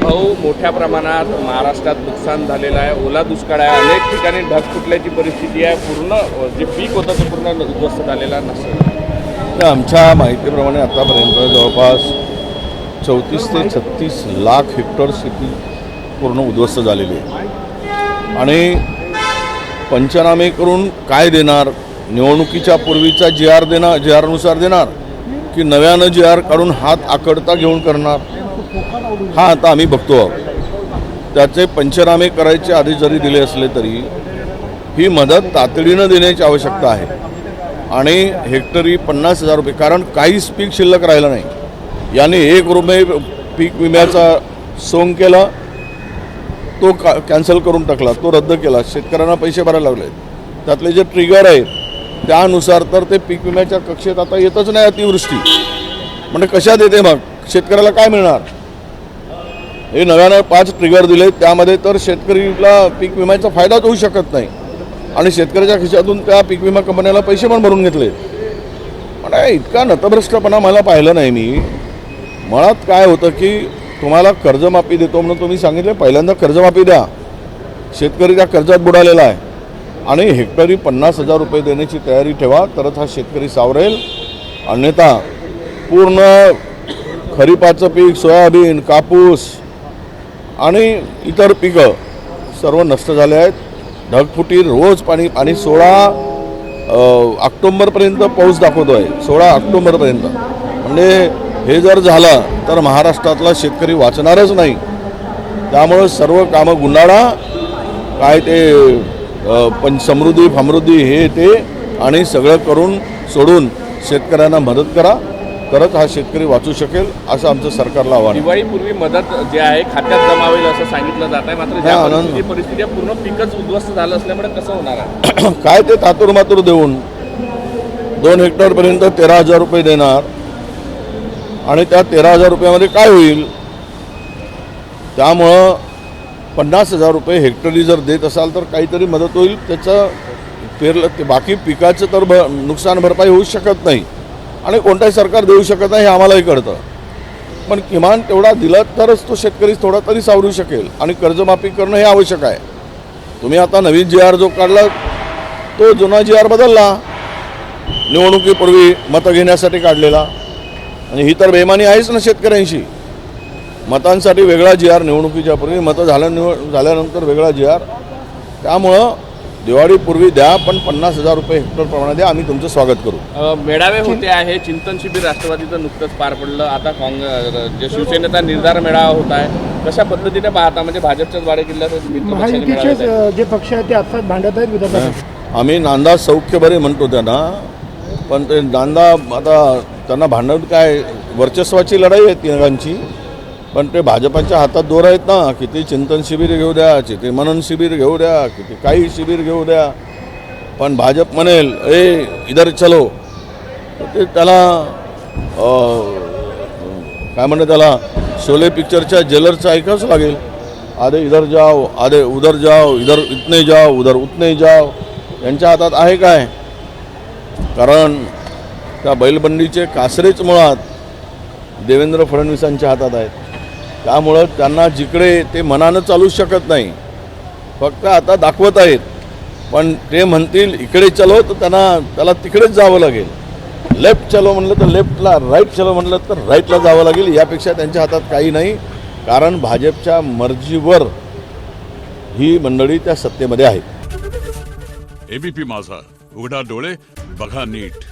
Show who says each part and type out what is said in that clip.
Speaker 1: भाऊ, मोठ्या प्रमाणात महाराष्ट्रात नुकसान झालेलं आहे, ओला दुष्काळ आहे, अनेक ठिकाणी ढग फुटल्याची परिस्थिती आहे, पूर्ण जे पीक होतं ते पूर्ण उद्ध्वस्त झालेलं नसेल।
Speaker 2: आमच्या माहितीप्रमाणे आतापर्यंत जवळपास 34 ते 36 लाख हेक्टर शेती पूर्ण उद्ध्वस्त झालेली आहे आणि पंचनामे करून काय देणार, निवडणुकीच्या पूर्वीचा जी आरनुसार देणार की नव्यानं जी-आर काढून हात आकडता घेऊन करणार, हा आता आम्ही बघतो आहोत। त्याचे पंचनामे करायचे आधी जरी दिले असले तरी ही मदत तातडीनं देण्याची आवश्यकता आहे आणि हेक्टरी 50,000 रुपये, कारण काहीच पीक शिल्लक राहिलं नाही। याने 1 रुपये पीक विम्याचा सोंग केला, तो कॅन्सल करून टाकला, तो रद्द केला, शेतकऱ्यांना पैसे भरायला लागले। त्यातले जे ट्रिगर आहेत त्यानुसार तर ते पीक विम्याच्या कक्षेत आता येतच नाही अतिवृष्टी, म्हणजे कशात येते मग शेतकऱ्याला काय मिळणार? हे नव्यानं 5 ट्रिगर दिले, त्यामध्ये तर शेतकरीला पीक विम्याचा फायदाच होऊ शकत नाही आणि शेतकऱ्याच्या खिशातून त्या पीक विमा कंपन्याला पैसे पण भरून घेतले। म्हणजे इतका नतभ्रष्टपणा मला पाहिलं नाही मी। मुळात काय होतं की तुम्हाला कर्जमाफी देतो म्हणून तुम्ही सांगितले, पहिल्यांदा कर्जमाफी द्या, शेतकरी त्या कर्जात बुडालेला आहे आणि हेक्टरी 50,000 रुपये देण्याची तयारी ठेवा, तरच हा शेतकरी सावरेल। अन्यथा पूर्ण खरीपाचं पीक, सोयाबीन, कापूस आणि इतर पिकं सर्व नष्ट झाले आहेत। ढगफुटी, रोज पाणी आणि 16 ऑक्टोबरपर्यंत पाऊस दाखवतो आहे, 16 ऑक्टोबरपर्यंत। म्हणजे हे जर झालं तर महाराष्ट्रातला शेतकरी वाचणारच नाही। त्यामुळं सर्व कामं गुंडाळा, काय ते समृद्धी फामृद्धी हे ते आणि सगळं करून सोडून शेतकऱ्यांना मदत करा, तरच हा शेतकरी वाचू शकेल, असं आमचं सरकारला आव्हान आहे।
Speaker 1: दिवाळीपूर्वी मदत जे आहे खात्यात जमावेल असं सांगितलं जात आहे, मात्र ज्या परिस्थिती आहे पूर्ण पिकच उद्ध्वस्त झालं असल्यामुळे कसं होणार आहे?
Speaker 2: काय ते तातूरमातूर देऊन 2 हेक्टरपर्यंत 13,000 रुपये देणार आणि त्या 13,000 रुपयामध्ये काय होईल? त्यामुळं 50,000 रुपये हेक्टरी जर देत असाल तर काहीतरी मदत होईल, त्याचं पेरलं ते बाकी पिकाचं तर नुकसान भरपाई होऊ शकत नाही आणि कोणताही सरकार देऊ शकत नाही हे आम्हालाही कळतं, पण किमान तेवढा दिला तरच तो शेतकरी थोडा तरी सावरू शकेल आणि कर्जमाफी करणं हे आवश्यक आहे। तुम्ही आता नवीन जी-आर जो काढला तो जुना जी-आर बदलला, निवडणुकीपूर्वी मतं घेण्यासाठी काढलेला, आणि ही तर बेमानी आहेच ना शेतकऱ्यांशी। मतांसाठी वेगळा जी-आर, निवडणुकीच्या पूर्वी मतं झाल्यानंतर वेगळा जी-आर। त्यामुळं दिवाळीपूर्वी द्या, पण 50,000 रुपये हेक्टर प्रमाणे द्या, आम्ही तुमचं स्वागत करू।
Speaker 1: मेळावे होते आहे, चिंतन शिबिर राष्ट्रवादीचं नुकतंच पार पडलं, आता जे शिवसेनेचा निर्धार मेळावा होत आहे, कशा पद्धतीने पाहता? म्हणजे भाजपच्याच वाडे किल्ल्यात
Speaker 3: जे पक्ष आहेत ते आत्ताच भांडत आहेत विधानसभेत।
Speaker 2: आम्ही नांदा सौख्य बरे म्हणतो त्यांना, पण ते नांदा आता त्यांना भांडण काय, वर्चस्वाची लढाई आहे तिघांची, पण ते भाजपाच्या हातात दोर आहेत ना। किती चिंतन शिबिर घेऊ द्या, किती मनन शिबिर घेऊ द्या, किती काही शिबिर घेऊ द्या, पण भाजप म्हणेल ए इधर चलो, ते त्याला काय म्हणतात, त्याला शोले पिक्चरच्या जेलरचं ऐकावंच लागेल। आधे इधर जाओ, आधे उधर जाओ, इधर इतने जाओ, उधर उतने जाओ, यांच्या हातात आहे काय? कारण त्या बैलबंडीचे कासरेच मुळात देवेंद्र फडणवीसांच्या हातात आहेत। त्यामुळं त्यांना जिकडे ते मनानं चालू शकत नाही, फक्त आता दाखवत आहेत, पण ते म्हणतील इकडे चलो तर त्याला तिकडेच जावं लागेल, लेफ्ट चलो म्हणलं तर लेफ्टला, राईट चलो म्हणलं तर राईटला जावं लागेल। यापेक्षा त्यांच्या हातात काही नाही, कारण भाजपच्या मर्जीवर ही मंडळी त्या सत्तेमध्ये आहेत।
Speaker 4: एबीपी माझा, उघडा डोळे बघा नीट।